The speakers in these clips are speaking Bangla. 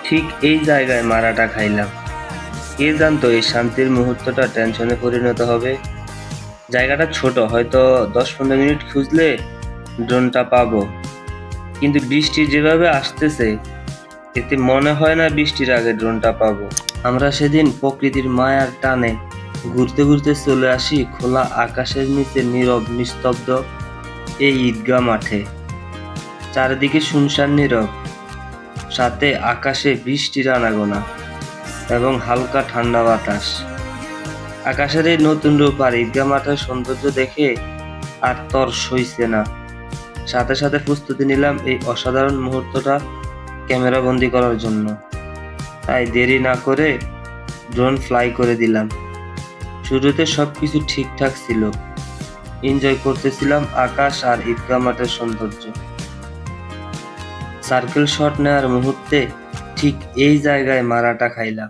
ঠিক এই জায়গায় মারাটা খাইলাম। কে জানতো এই শান্তির মুহূর্তটা টেনশনে পরিণত হবে। জায়গাটা ছোট, হয়তো 10-15 মিনিট খুঁজলে ড্রোনটা পাবো, কিন্তু বৃষ্টি যেভাবে আসতেছে এতে মনে হয় না বৃষ্টির আগে ড্রোনটা পাবো। আমরা সেদিন প্রকৃতির মায়ার টানে ঘুরতে ঘুরতে চলে আসি খোলা আকাশের নিচে নীরব নিস্তব্ধ এই ঈদগাহ মাঠে। চারিদিকে শুনশান নীরব, সাথে আকাশে বৃষ্টির আনাগোনা এবং হালকা ঠান্ডা বাতাস। আকাশের এই নতুন রূপ আর ঈদগাহ মাঠের সৌন্দর্য দেখে আর তর সইছে না। সাথে সাথে প্রস্তুতি নিলাম এই অসাধারণ মুহূর্তটা ক্যামেরা বন্দি করার জন্য। তাই দেরি না করে ড্রোন ফ্লাই করে দিলাম। শুরুতে সবকিছু ঠিকঠাক ছিল, এনজয় করতেছিলাম আকাশ আর ঈদগাহ মাঠের সৌন্দর্য। সার্কেল শট নেওয়ার মুহূর্তে ঠিক এই জায়গায় মারাটা খাইলাম।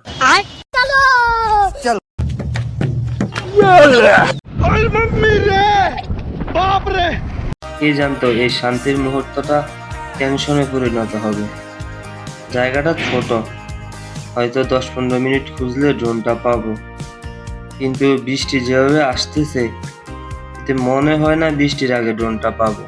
কে জানতো এই শান্তির মুহূর্তটা টেনশনে পরিণত হবে। জায়গাটা ছোট, হয়তো 10-15 মিনিট খুঁজলে ড্রোনটা পাবো, কিন্তু বৃষ্টি যেভাবে আসতেছে এতে মনে হয় না বৃষ্টির আগে ড্রোনটা পাবো।